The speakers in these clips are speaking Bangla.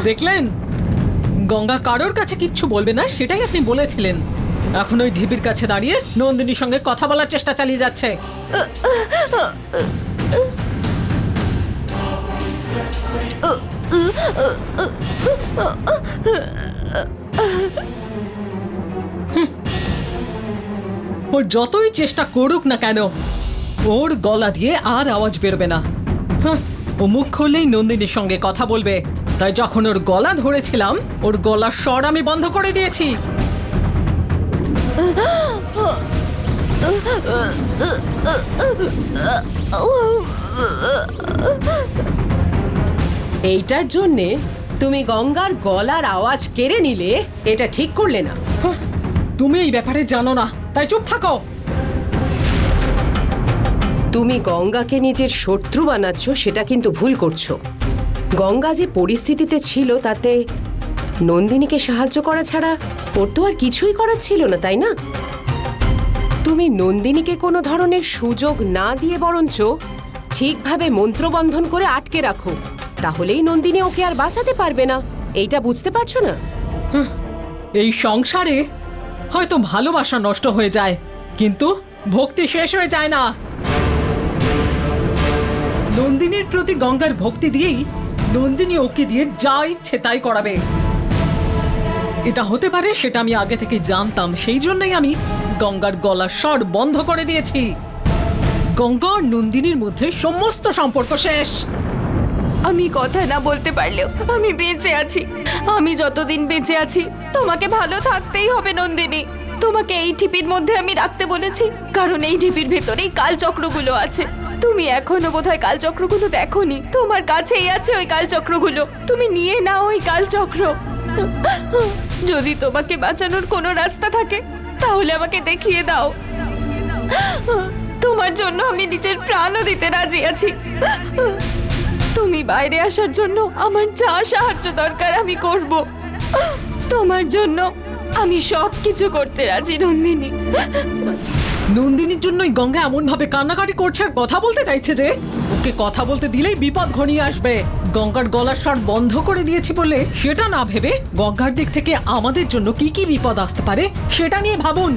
দেখলেন, গঙ্গা কারোর কাছে কিচ্ছু বলবে না, সেটাই আপনি বলেছিলেন। এখন ওই ঢিবির কাছে দাঁড়িয়ে নন্দিনীর সঙ্গে কথা বলার চেষ্টা চালিয়ে যাচ্ছে। ও যতই চেষ্টা করুক না কেন, ওর গলা দিয়ে আর আওয়াজ বেরোবে না। ও মুখ খুললেই নন্দিনীর সঙ্গে কথা বলবে। তাই যখন ওর গলা ধরেছিলাম, ওর গলার স্বর আমি বন্ধ করে দিয়েছি। এইটার জন্যে তুমি গঙ্গার গলার আওয়াজ কেড়ে নিলে, এটা ঠিক করলে না। তুমি এই ব্যাপারে জানো না, তাই চুপ থাকো। তুমি গঙ্গাকে নিজের শত্রু বানাচ্ছ, সেটা কিন্তু ভুল করছো। গঙ্গা যে পরিস্থিতিতে ছিল, তাতে নন্দিনীকে সাহায্য করা ছাড়া ওর তো আর কিছুই করার ছিল না, তাই না? তুমি নন্দিনীকে কোনো ধরনের সুযোগ না দিয়ে বরঞ্চ ঠিকভাবে মন্ত্রবন্ধন করে আটকে রাখো, তাহলেই নন্দিনী ওকে আর বাঁচাতে পারবে না। এইটা বুঝতে পারছো না? এই সংসারে হয়তো ভালোবাসা নষ্ট হয়ে যায়, কিন্তু ভক্তি শেষ হয়ে যায় না। নন্দিনীর প্রতি গঙ্গার ভক্তি দিয়েই নন্দিনী ওকে দিয়ে যা ইচ্ছে তাই করাবে। এটা হতে পারে সেটা আমি আগে থেকে জানতাম, সেই জন্যই আমি গঙ্গার গলার স্বর বন্ধ করে দিয়েছি। গঙ্গা আর নন্দিনীর মধ্যে সমস্ত সম্পর্ক শেষ। আমি কথা না বলতে পারলেও আমি বেঁচে আছি। আমি যতদিন বেঁচে আছি তোমাকে ভালো থাকতেই হবে নন্দিনী। তোমাকে এই ঢিপির মধ্যে আমি রাখতে বলেছি, কারণ এই ঢিপির ভেতরেই কালচক্রগুলো আছে। তুমি এখনো বোধহয় কালচক্রগুলো দেখোনি, তোমার কাছেই আছে ওই কালচক্রগুলো। তুমি নিয়ে নাও ওই কালচক্র। যদি তোমাকে বাঁচানোর কোনো রাস্তা থাকে তাহলে আমাকে দেখিয়ে দাও। তোমার জন্য আমি নিজের প্রাণও দিতে রাজি আছি। তুমি বাইরে আসার জন্য আমার যা সাহায্য দরকার আমি করব। তোমার জন্য আমি সব কিছু করতে রাজি নন্দিনী। নন্দিনীর জন্যই গঙ্গা এমন ভাবে কান্নাকাটি করছে আর কথা বলতে চাইছে যে ওকে কথা বলতে দিলেই বিপদ ঘনিয়ে আসবে। গঙ্গার গলার স্বর বন্ধ করে দিয়েছি বলে সেটা না ভেবে গঙ্গার দিক থেকে আমাদের জন্য কি কি বিপদ আসতে পারে সেটা নিয়ে ভাবুন।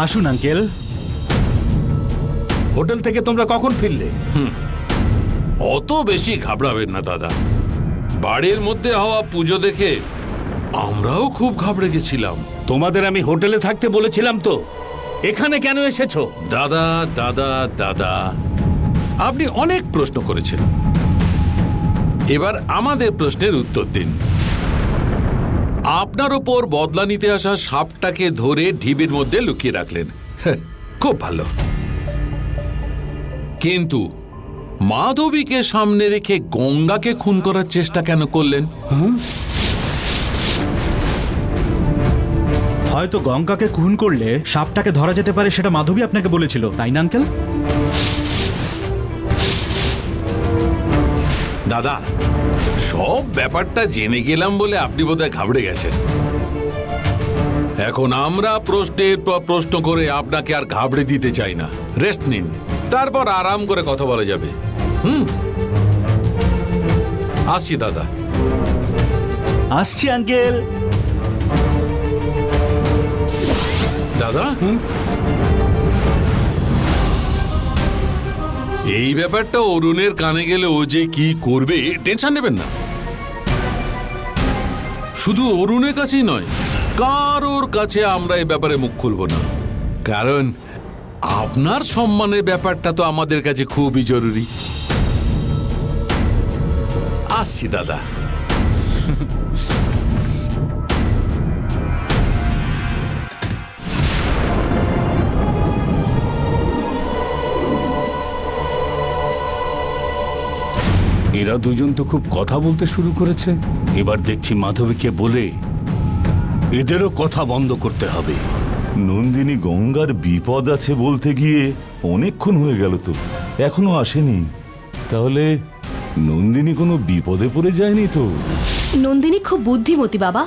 আসুন আঙ্কেল। হোটেল থেকে তোমরা কখন ফিরলে? অত বেশি ঘাবড়াবেন না দাদা। বাড়ির মধ্যে হওয়া পুজো দেখে আমরাও খুব ঘাবড়ে গেছিলাম। তোমাদের আমি হোটেলে থাকতে বলেছিলাম তো, এখানে কেন এসেছো? দাদা দাদা দাদা, আপনি অনেক প্রশ্ন করেছেন, এবার আমাদের প্রশ্নের উত্তর দিন। আপনার ওপর বদলা নিতে আসা সাপটাকে ধরে ঢিবির মধ্যে লুকিয়ে রাখলেন, খুব ভালো। কিন্তু মাধবীকে সামনে রেখে গঙ্গাকে খুন করার চেষ্টা কেন করলেন? হয়তো গঙ্গাকে খুন করলে সাপটাকে ধরা যেতে পারে, সেটা মাধবী আপনাকে বলেছিল, তাই না আঙ্কেল? দাদা, সব ব্যাপারটা জেনে গেলাম বলে আপনি বোধহয় ঘাবড়ে গেছেন। এখন আমরা প্রশ্নের পর প্রশ্ন করে আপনাকে আর ঘাবড়ে দিতে চাই না। রেস্ট নিন, তারপর আরাম করে কথা বলা যাবে। আসছি দাদা। আসছি আঙ্কেল। দাদা, এই ব্যাপারটা অরুণের কানে গেলে ও যে কি করবে টেনশন নেবেন না। শুধু অরুণের কাছেই নয়, কারোর কাছে আমরা এই ব্যাপারে মুখ খুলব না, কারণ আপনার সম্মানের ব্যাপারটা তো আমাদের কাছে খুবই জরুরি। আসছি দাদা। এরা দুজন তো খুব কথা বলতে শুরু করেছে। এবার দেখছি মাধবীকে বলে এদেরও কথা বন্ধ করতে হবে। নন্দিনী গঙ্গার বিপদ আছে বলতে গিয়ে অনেকক্ষণ হয়ে গেল তো, এখনো আসেনি। তাহলে নন্দিনী কোনো বিপদে পড়ে যায়নি তো? নন্দিনী খুব বুদ্ধিমতী বাবা,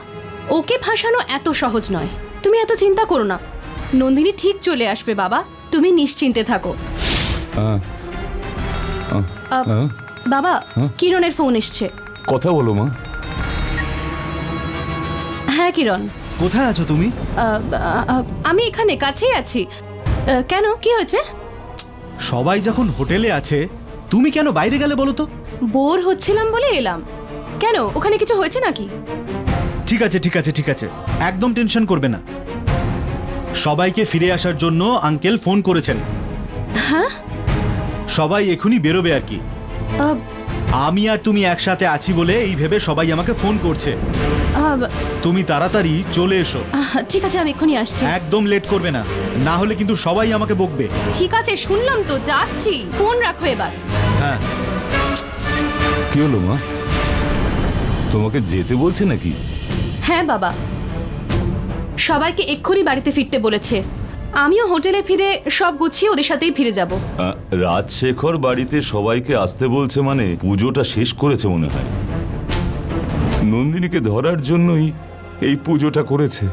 ওকে ভাসানো এত সহজ নয়। তুমি এত চিন্তা করো না, নন্দিনী ঠিক চলে আসবে বাবা, তুমি নিশ্চিন্তে থাকো। হ্যাঁ, বাবা, কিরণের ফোন এসছে। কথা বলো মা। হ্যাঁ কিরণ, কোথায় আছো তুমি? আমি এখানে কাছেই আছি। কেন, কি হয়েছে? সবাই যখন হোটেলে আছে তুমি কেন বাইরে গেলে বলো তো? বোর হচ্ছিলাম বলে এলাম। কেন, ওখানে কিছু হয়েছে নাকি? ঠিক আছে ঠিক আছে ঠিক আছে, একদম টেনশন করবে না। সবাইকে ফিরে আসার জন্য আঙ্কেল ফোন করেছেন। হ্যাঁ, সবাই এখনই বেরোবে আর কি। আহ, আমি আর তুমি একসাথে আছি বলে এই ভেবে সবাই আমাকে ফোন করছে। আহ, তুমি তাড়াতাড়ি চলে এসো, ঠিক আছে, আমি এক্ষুনি আসছি। একদম লেট করবে না, না হলে কিন্তু সবাই আমাকে বকবে। ঠিক আছে, শুনলাম তো, যাচ্ছি। ফোন রাখো এবার। হ্যাঁ, কি হলো মা, তোমাকে যেতে বলছে নাকি? হ্যাঁ বাবা, সবাইকে এক্ষুনি বাড়িতে ফিরতে বলেছে। আমিও হোটেলে ফিরে সব গুছিয়ে ওদের সাথেই ফিরে যাব। রাজশেখর বাড়িতে সবাইকে আসতে বলছে মানে পুজোটা শেষ করেছে মনে হয়। নন্দিনীকে ধরার জন্যই এই পুজোটা করেছে।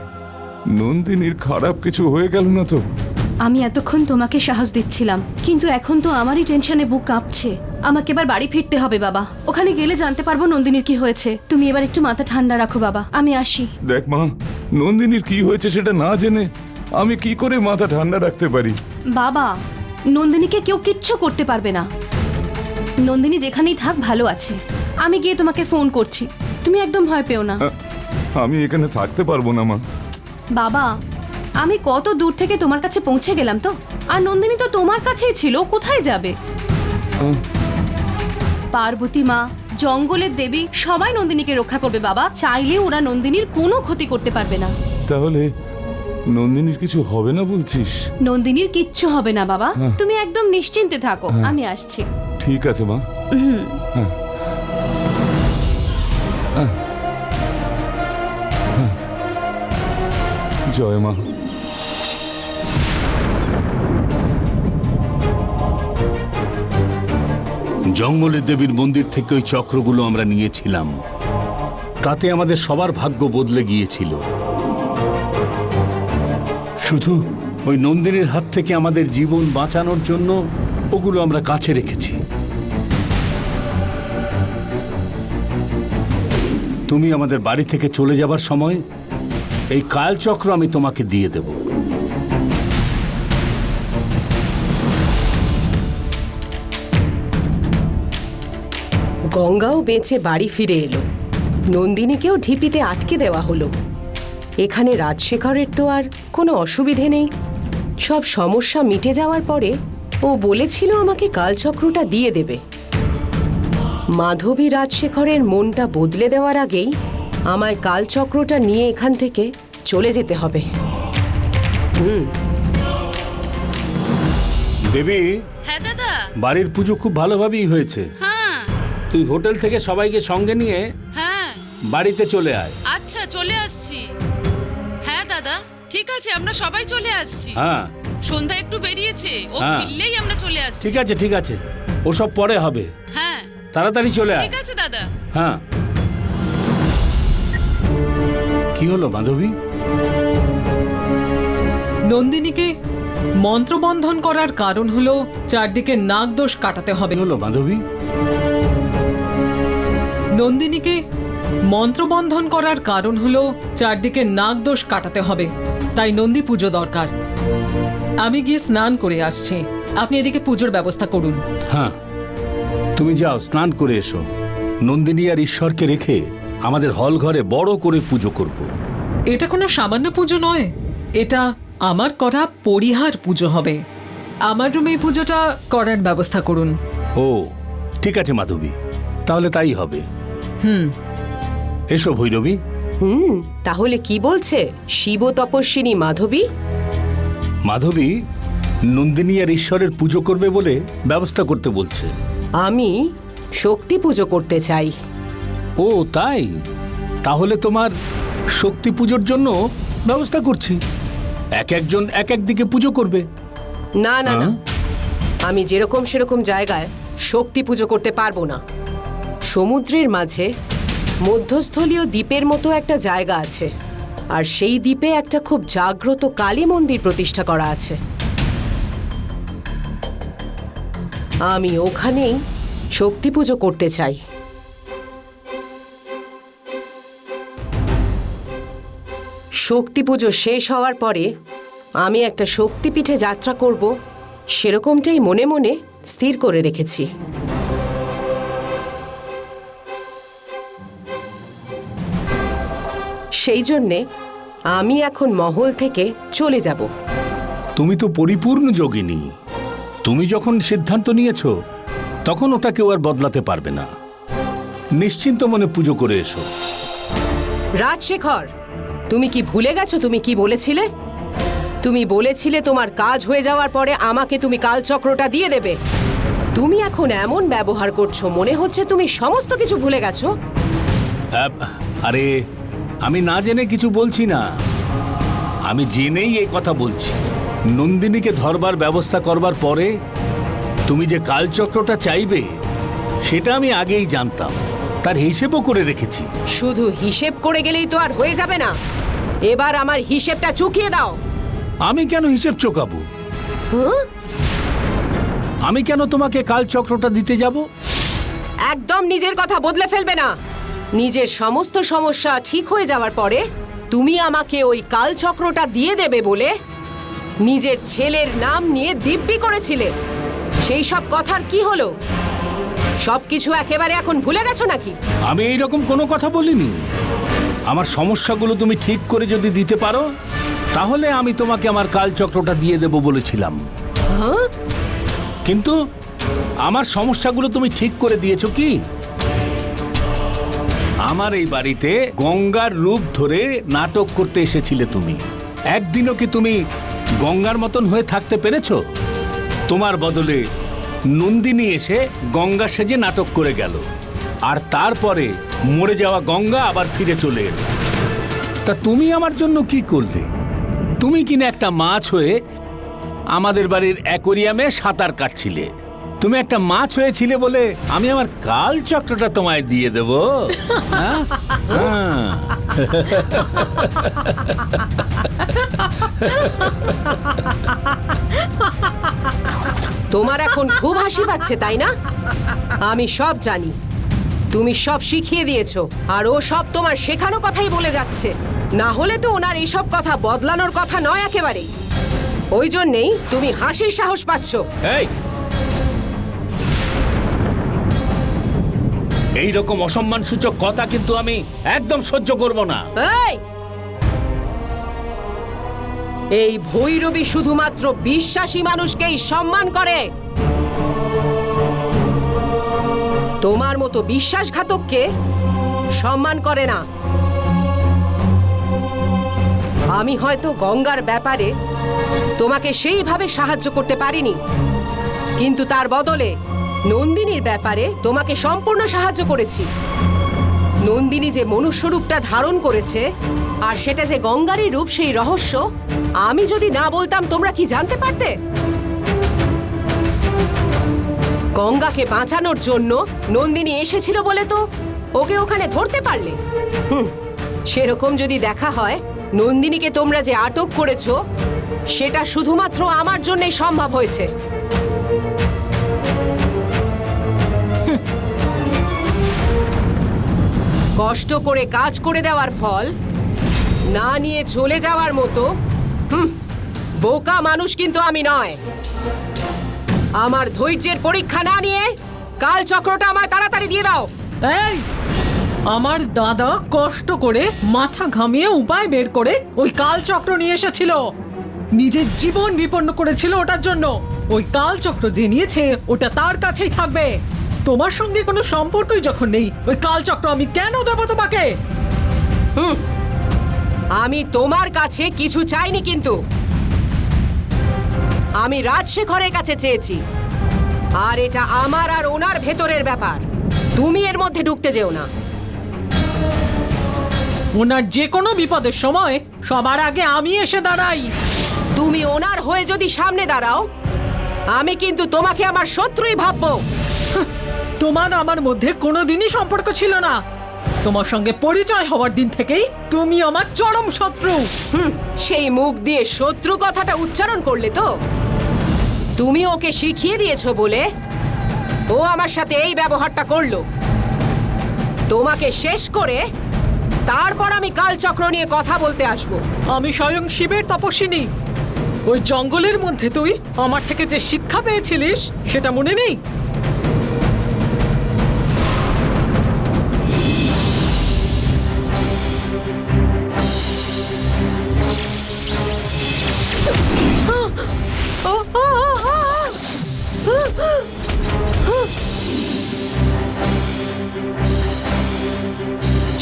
নন্দিনীর খারাপ কিছু হয়ে গেল না তো? আমি এতক্ষণ তোমাকে সাহস দিচ্ছিলাম, কিন্তু এখন তো আমারই টেনশনে বুক কাঁপছে। আমাকে এবার বাড়ি ফিরতে হবে বাবা, ওখানে গেলে জানতে পারবো নন্দিনীর কি হয়েছে। তুমি এবার একটু মাথা ঠান্ডা রাখো বাবা, আমি আসি। দেখ মা, নন্দিনীর কি হয়েছে সেটা না জেনে আমি কি করে মাথা ঠান্ডা রাখতে পারি? বাবা, নন্দিনীকে কেউ কিচ্ছু করতে পারবে না। নন্দিনী যেখানেই থাক ভালো আছে। আমি গিয়ে তোমাকে ফোন করছি, তুমি একদম ভয় পেও না। আমি এখানে থাকতে পারবো না মা। বাবা, আমি কত দূর থেকে তোমার কাছে পৌঁছে গেলাম তো, আর নন্দিনী তো তোমার কাছেই ছিল, কোথায় যাবে? পার্বতী মা, জঙ্গলের দেবী সবাই নন্দিনীকে রক্ষা করবে বাবা, চাইলে ওরা নন্দিনীর কোনো ক্ষতি করতে পারবে না। তাহলে নন্দিনীর কিছু হবে না বলছিস? নন্দিনীর কিচ্ছু হবে না বাবা, তুমি একদম নিশ্চিন্তে থাকো, আমি আসছি। ঠিক আছে মা। জয় মা। জঙ্গলের দেবীর মন্দির থেকে ওই চক্রগুলো আমরা নিয়েছিলাম, তাতে আমাদের সবার ভাগ্য বদলে গিয়েছিল। শুধু ওই নন্দিনীর হাত থেকে আমাদের জীবন বাঁচানোর জন্য ওগুলো আমরা কাছে রেখেছি। তুমি আমাদের বাড়ি থেকে চলে যাবার সময় এই কালচক্র আমি তোমাকে দিয়ে দেব। গঙ্গাও বেঁচে বাড়ি ফিরে এলো, নন্দিনীকেও ঢিপিতে আটকে দেওয়া হলো। এখানে রাজশেখরের তো আর কোনো অসুবিধে নেই। সব সমস্যা মিটে যাওয়ার পরে ও বলেছিল আমাকে কালচক্রটা দিয়ে দেবে। মাধবী রাজশেখরের মনটা বদলে দেওয়ার আগেই আমায় কালচক্রটা নিয়ে এখান থেকে চলে যেতে হবে। দেবী, হ্যাঁ দাদা। বাড়ির পুজো খুব ভালোভাবেই হয়েছে। হ্যাঁ তুই হোটেল থেকে সবাইকে সঙ্গে নিয়ে হ্যাঁ, বাড়িতে চলে আয়। আচ্ছা চলে আসছি। হ্যাঁ দাদা, ঠিক আছে, আমরা সবাই চলে আসছি। হ্যাঁ সন্ধ্যা একটু বেরিয়েছে, ও হ্যাঁ। ফিরলেই আমরা চলে আসছি। ঠিক আছে ঠিক আছে, ওসব পরে হবে, হ্যাঁ তাড়াতাড়ি চলে আয়। ঠিক আছে দাদা। হ্যাঁ। কি হলো মাধবী? নন্দিনীকে মন্ত্রবন্ধন করার কারণ হলো চারদিকে নাগদোষ কাটাতে হবে। কি হলো মাধবী? নন্দিনীকে মন্ত্রবন্ধন করার কারণ হলো চারদিকে নাগদোষ কাটাতে হবে, তাই নন্দী পুজো দরকার। আমি গিয়ে স্নান করে আসছি, আপনি এদিকে পুজোর ব্যবস্থা করুন। হ্যাঁ, তুমি যাও স্নান করে এসো। নন্দিনী আর ঈশ্বরকে রেখে আমাদের হল ঘরে বড় করে পুজো করব। এটা কোনো সামান্য পুজো নয়, এটা আমার করা পরিহার পুজো হবে। আমার রুমে এই পুজোটা করার ব্যবস্থা করুন। ও ঠিক আছে মাধবী, তাহলে তাই হবে। এসো ভৈরবী। তাহলে কি বলছে শিব তপস্বিনী মাধবী? মাধবী নন্দিনী আর ঈশ্বরের পুজো করবে বলে ব্যবস্থা করতে বলছে। আমি শক্তি পুজো করতে চাই। ও তাই? তাহলে তোমার শক্তি পুজোর জন্য ব্যবস্থা করছি। একজন এক দিকে পুজো করবে। না না না, আমি যেরকম সেরকম জায়গায় শক্তি পুজো করতে পারবো না। সমুদ্রের মাঝে মধ্যস্থলীয় দ্বীপের মতো একটা জায়গা আছে, আর সেই দ্বীপে একটা খুব জাগ্রত কালী মন্দির প্রতিষ্ঠা করা আছে। আমি ওখানেই শক্তি পুজো করতে চাই। শক্তি পুজো শেষ হওয়ার পরে আমি একটা শক্তিপীঠে যাত্রা করব, সেরকমটাই মনে মনে স্থির করে রেখেছি। সেই জন্যে আমি এখন মহল থেকে চলে যাব। তুমি তো পরিপূর্ণ যোগিনী। তুমি যখন সিদ্ধান্ত নিয়েছো তখন ওটা কেউ আর বদলাতে পারবে না। নিশ্চিন্ত মনে পুজো করে এসো। রাজশেখর, তুমি কি ভুলে গেছো তুমি কি বলেছিলে? তুমি বলেছিলে তোমার কাজ হয়ে যাওয়ার পরে আমাকে তুমি কালচক্রটা দিয়ে দেবে। তুমি এখন এমন ব্যবহার করছো মনে হচ্ছে তুমি সমস্ত কিছু ভুলে গেছো। আরে আমি না জেনে কিছু বলছি না, আমি জেনেই এই কথা বলছি। নন্দিনীকে ধরবার ব্যবস্থা করবার পরে তুমি যে কালচক্রটা চাইবে সেটা আমি আগেই জানতাম, তার হিসেবও করে রেখেছি। শুধু হিসেব করে গেলেই তো আর হয়ে যাবে না, এবার আমার হিসেবটা চুকিয়ে দাও। আমি কেন হিসেব চোকাবো? হ্যাঁ? আমি কেন তোমাকে কালচক্রটা দিতে যাব? একদম নিজের কথা বদলে ফেলবে না। নিজের সমস্ত সমস্যা ঠিক হয়ে যাওয়ার পরে তুমি আমাকে ওই কালচক্রটা দিয়ে দেবে বলে নিজের ছেলের নাম নিয়ে দিব্যি করেছিলে। সেই সব কথার কি হলো? সবকিছু একেবারে এখন ভুলে গেছো নাকি? আমি এইরকম কোনো কথা বলিনি। আমার সমস্যাগুলো তুমি ঠিক করে যদি দিতে পারো তাহলে আমি তোমাকে আমার কালচক্রটা দিয়ে দেব বলেছিলাম। হ্যাঁ? কিন্তু আমার সমস্যাগুলো তুমি ঠিক করে দিয়েছো কি? আমার এই বাড়িতে গঙ্গার রূপ ধরে নাটক করতে এসেছিলে তুমি। একদিনও কি তুমি গঙ্গার মতন হয়ে থাকতে পেরেছো? তোমার বদলে নন্দিনী এসে গঙ্গা সেজে নাটক করে গেল, আর তারপরে মরে যাওয়া গঙ্গা আবার ফিরে চলে এলো। তা তুমি আমার জন্য কি করলে? তুমি কিনা একটা মাছ হয়ে আমাদের বাড়ির অ্যাকোরিয়ামে সাঁতার কাটছিলে। তুমি একটা মাছ হয়েছিলে বলে আমি আমার কালচক্রটা তোমায় দিয়ে দেব? হ্যাঁ? হ্যাঁ। তোমার এখন খুব হাসি পাচ্ছে তাই না? আমি সব জানি, তুমি সব শিখিয়ে দিয়েছো, আর ও সব তোমার শেখানো কথাই বলে যাচ্ছে। না হলে তো ওনার এইসব কথা বদলানোর কথা নয় একেবারেই। ওই জন্যেই তুমি হাসির সাহস পাচ্ছ। এই রকম অসম্মানসূচক কথা কিন্তু আমি একদম সহ্য করব না। এই ভৈরবী শুধুমাত্র বিশ্বাসী মানুষকেই সম্মান করে। তোমার মতো বিশ্বাসঘাতককে সম্মান করে না। আমি হয়তো গঙ্গার ব্যাপারে তোমাকে সেইভাবে সাহায্য করতে পারিনি, কিন্তু তার বদলে নন্দিনীর ব্যাপারে তোমাকে সম্পূর্ণ সাহায্য করেছি। নন্দিনী যে মনুষ্য রূপটা ধারণ করেছে আর সেটা যে গঙ্গারই রূপ, সেই রহস্য আমি যদি না বলতাম তোমরা কি জানতে পারতে? গঙ্গাকে বাঁচানোর জন্য নন্দিনী এসেছিল বলে তো ওকে ওখানে ধরতে পারলে। সেরকম যদি দেখা হয়, নন্দিনীকে তোমরা যে আটক করেছো সেটা শুধুমাত্র আমার জন্যই সম্ভব হয়েছে। কষ্ট করে কাজ করে দেওয়ার ফল না নিয়ে চলে যাওয়ার মতো বোকা মানুষ কিন্তু আমি নয়। আমার ধৈর্যের পরীক্ষা না নিয়ে কালচক্রটা আমায় তাড়াতাড়ি দিয়ে দাও। এই, আমার দাদা কষ্ট করে মাথা ঘামিয়ে উপায় বের করে ওই কালচক্র নিয়ে এসেছিল। নিজের জীবন বিপন্ন করেছিল ওটার জন্য। ওই কালচক্র যে নিয়েছে ওটা তার কাছেই থাকবে। তোমার সঙ্গে কোনো সম্পর্কই যখন নেই, ওই কালচক্র আমি কেন দেবো তোমাকে? আমি তোমার কাছে কিছু চাইনি, কিন্তু আমি রাজশেখরের কাছে চেয়েছি, আর এটা আমার আর ওনার ভেতরের ব্যাপার। তুমি এর মধ্যে ঢুকতে যেও না। ওনার যে কোনো বিপদের সময় সবার আগে আমি এসে দাঁড়াই। তুমি ওনার হয়ে যদি সামনে দাঁড়াও, আমি কিন্তু তোমাকে আমার শত্রুই ভাববো। তোমার আমার মধ্যে কোনোদিনই সম্পর্ক ছিল না। তোমার সঙ্গে পরিচয় হওয়ার দিন থেকেই তুমি আমার চরম শত্রু। সেই মুখ দিয়ে শত্রু কথাটা উচ্চারণ করলে তো? তুমি ওকে শিখিয়ে দিয়েছো বলে ও আমার সাথে এই ব্যবহারটা করলো। তোমাকে শেষ করে তারপর আমি কালচক্র নিয়ে কথা বলতে আসবো। আমি স্বয়ং শিবের তপস্বিনী। ওই জঙ্গলের মধ্যে তুই আমার থেকে যে শিক্ষা পেয়েছিলিস সেটা মনে নেই?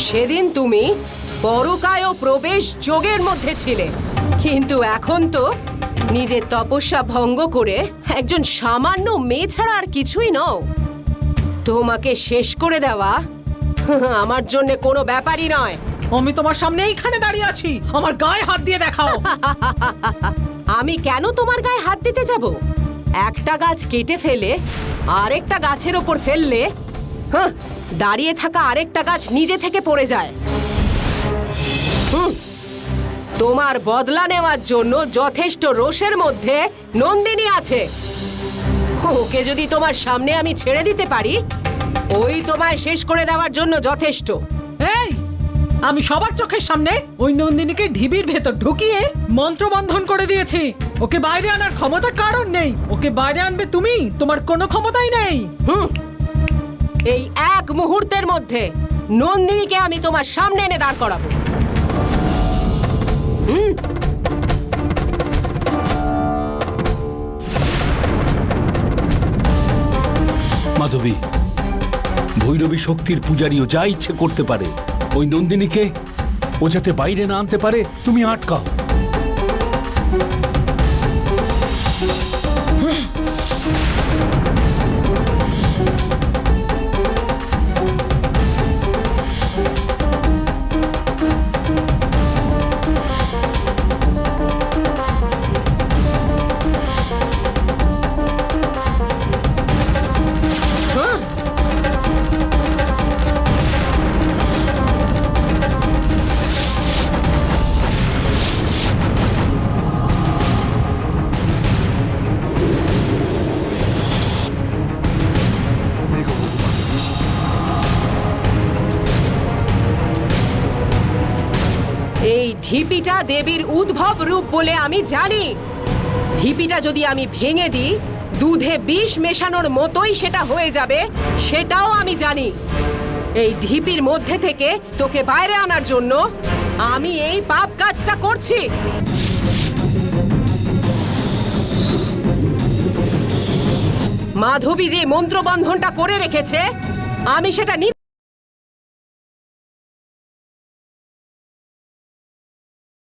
সেদিন তুমি পরকায় ও প্রবেশ যোগের মধ্যে ছিলে, কিন্তু এখন তো নিজের তপস্যা ভঙ্গ করে একজন সামান্য মেয়ে ছাড়া আর কিছুই নও। তোমাকে শেষ করে দেওয়া আমার জন্য কোনো ব্যাপারই নয়। আমি তোমার সামনে এইখানে দাঁড়িয়ে আছি, আমার গায়ে হাত দিয়ে দেখাও। আমি কেন তোমার গায়ে হাত দিতে যাব? একটা গাছ কেটে ফেলে আরেকটা গাছের ওপর ফেললে দাঁড়িয়ে থাকা আরেকটা গাছ নিজে থেকে পড়ে যায়। তোমার বদলা নেওয়ার জন্য যথেষ্ট রোষের মধ্যে নন্দিনী আছে। ওকে যদি তোমার সামনে আমি ছেড়ে দিতে পারি, ওই তোমায় শেষ করে দেওয়ার জন্য যথেষ্ট। এই, আমি সবার চোখের সামনে ওই নন্দিনীকে ঢিবির ভেতর ঢুকিয়ে মন্ত্রবন্ধন করে দিয়েছি। ওকে বাইরে আনার ক্ষমতা কারণ নেই। ওকে বাইরে আনবে তুমি, তোমার কোনো ক্ষমতাই নেই। এই এক মুহূর্তের মধ্যে নন্দিনীকে আমি তোমার সামনে এনে দাঁড় করাবো। মাধবী, ভৈরবী শক্তির পূজারীও যা ইচ্ছে করতে পারে। ওই নন্দিনীকে ও যাতে বাইরে না আনতে পারে তুমি আটকাও। এই ঢিপিটা দেবীর উদ্ভব রূপ বলে আমি জানি। ঢিপিটা যদি আমি ভেঙে দিই, দুধে বিষ মেশানোর মতোই সেটা হয়ে যাবে, সেটাও আমি জানি। এই ঢিপির মধ্যে থেকে তোকে বাইরে আনার জন্য আমি এই পাপ কাজটা করছি। মাধবী যে মন্ত্রবন্ধনটা করে রেখেছে, আমি সেটা